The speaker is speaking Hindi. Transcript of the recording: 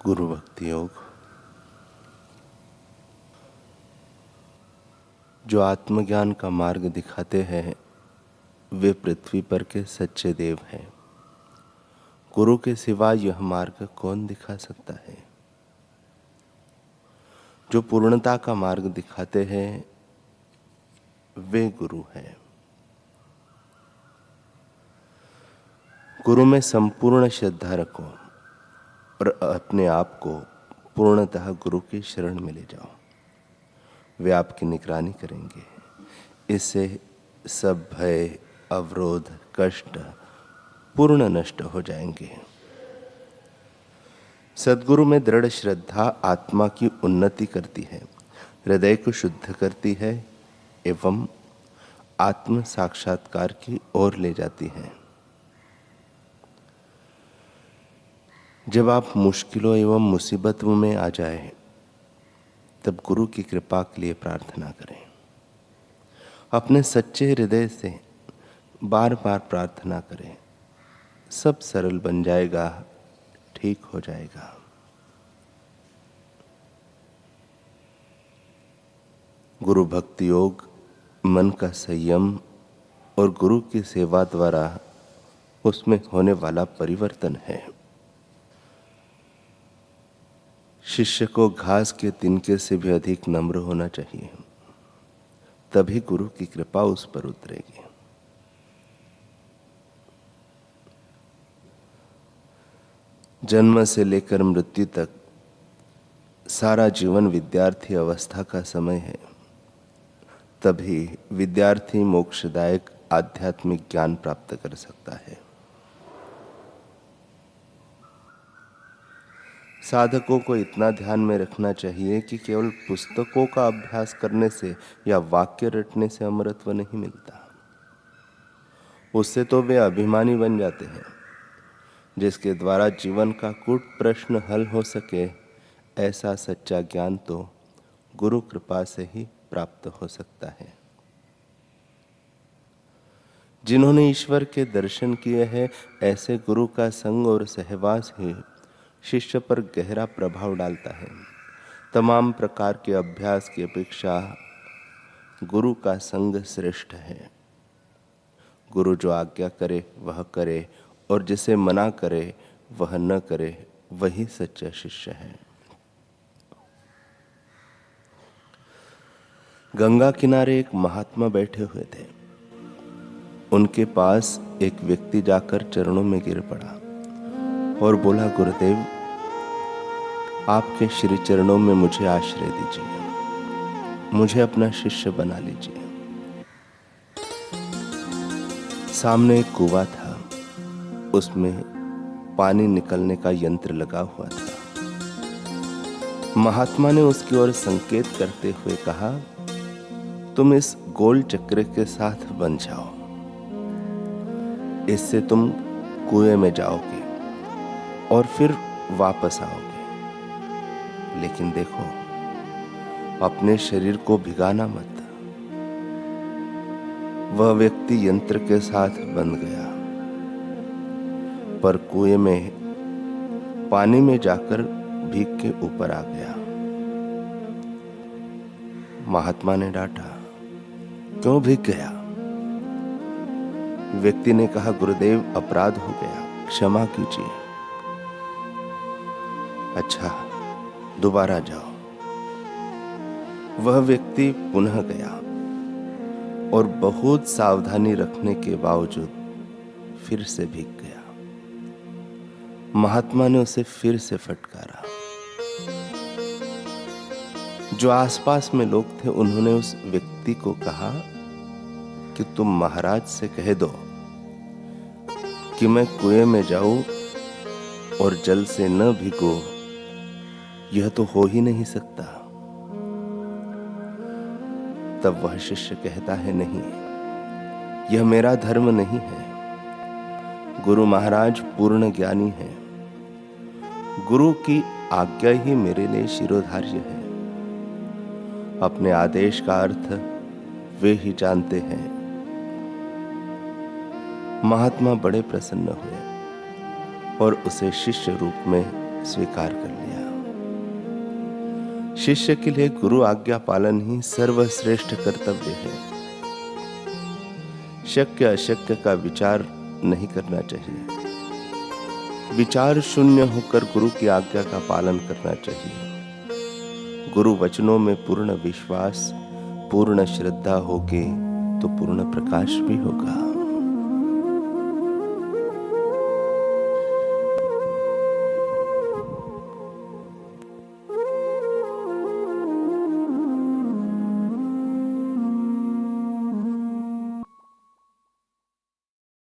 गुरु भक्ति योग। जो आत्मज्ञान का मार्ग दिखाते हैं वे पृथ्वी पर के सच्चे देव हैं। गुरु के सिवा यह मार्ग कौन दिखा सकता है। जो पूर्णता का मार्ग दिखाते हैं वे गुरु हैं। गुरु में संपूर्ण श्रद्धा रखो और अपने आप को पूर्णतः गुरु की शरण में ले जाओ। वे आपकी निगरानी करेंगे। इससे सब भय, अवरोध, कष्ट पूर्ण नष्ट हो जाएंगे। सद्गुरु में दृढ़ श्रद्धा आत्मा की उन्नति करती है, हृदय को शुद्ध करती है एवं आत्म साक्षात्कार की ओर ले जाती है। जब आप मुश्किलों एवं मुसीबतों में आ जाए तब गुरु की कृपा के लिए प्रार्थना करें। अपने सच्चे हृदय से बार बार प्रार्थना करें। सब सरल बन जाएगा, ठीक हो जाएगा। गुरु भक्ति योग मन का संयम और गुरु की सेवा द्वारा उसमें होने वाला परिवर्तन है। शिष्य को घास के तिनके से भी अधिक नम्र होना चाहिए, तभी गुरु की कृपा उस पर उतरेगी। जन्म से लेकर मृत्यु तक सारा जीवन विद्यार्थी अवस्था का समय है। तभी विद्यार्थी मोक्षदायक आध्यात्मिक ज्ञान प्राप्त कर सकता है। साधकों को इतना ध्यान में रखना चाहिए कि केवल पुस्तकों का अभ्यास करने से या वाक्य रटने से अमरत्व नहीं मिलता। उससे तो वे अभिमानी बन जाते हैं। जिसके द्वारा जीवन का कूट प्रश्न हल हो सके, ऐसा सच्चा ज्ञान तो गुरु कृपा से ही प्राप्त हो सकता है। जिन्होंने ईश्वर के दर्शन किए हैं, ऐसे गुरु का संग और सहवास ही शिष्य पर गहरा प्रभाव डालता है। तमाम प्रकार के अभ्यास की अपेक्षा गुरु का संग श्रेष्ठ है। गुरु जो आज्ञा करे वह करे और जिसे मना करे वह न करे, वही सच्चा शिष्य है। गंगा किनारे एक महात्मा बैठे हुए थे। उनके पास एक व्यक्ति जाकर चरणों में गिर पड़ा और बोला, गुरुदेव, आपके श्री चरणों में मुझे आश्रय दीजिए, मुझे अपना शिष्य बना लीजिए। सामने एक कुआं था, उसमें पानी निकलने का यंत्र लगा हुआ था। महात्मा ने उसकी ओर संकेत करते हुए कहा, तुम इस गोल चक्र के साथ बंध जाओ, इससे तुम कुएं में जाओगे और फिर वापस आओगे। लेकिन देखो, अपने शरीर को भिगाना मत। वह व्यक्ति यंत्र के साथ बंध गया, पर कुएं में पानी में जाकर भीग के ऊपर आ गया। महात्मा ने डांटा, क्यों भीग गया? व्यक्ति ने कहा, गुरुदेव, अपराध हो गया, क्षमा कीजिए। अच्छा, दोबारा जाओ। वह व्यक्ति पुनः गया और बहुत सावधानी रखने के बावजूद फिर से भीग गया। महात्मा ने उसे फिर से फटकारा। जो आसपास में लोग थे, उन्होंने उस व्यक्ति को कहा कि तुम महाराज से कह दो कि मैं कुएं में जाऊं और जल से न भीगो, यह तो हो ही नहीं सकता। तब वह शिष्य कहता है, नहीं, यह मेरा धर्म नहीं है। गुरु महाराज पूर्ण ज्ञानी है। गुरु की आज्ञा ही मेरे लिए शिरोधार्य है। अपने आदेश का अर्थ वे ही जानते हैं। महात्मा बड़े प्रसन्न हुए और उसे शिष्य रूप में स्वीकार कर लिया। शिष्य के लिए गुरु आज्ञा पालन ही सर्वश्रेष्ठ कर्तव्य है। शक्य अशक्य का विचार नहीं करना चाहिए। विचार शून्य होकर गुरु की आज्ञा का पालन करना चाहिए। गुरु वचनों में पूर्ण विश्वास, पूर्ण श्रद्धा होगे तो पूर्ण प्रकाश भी होगा।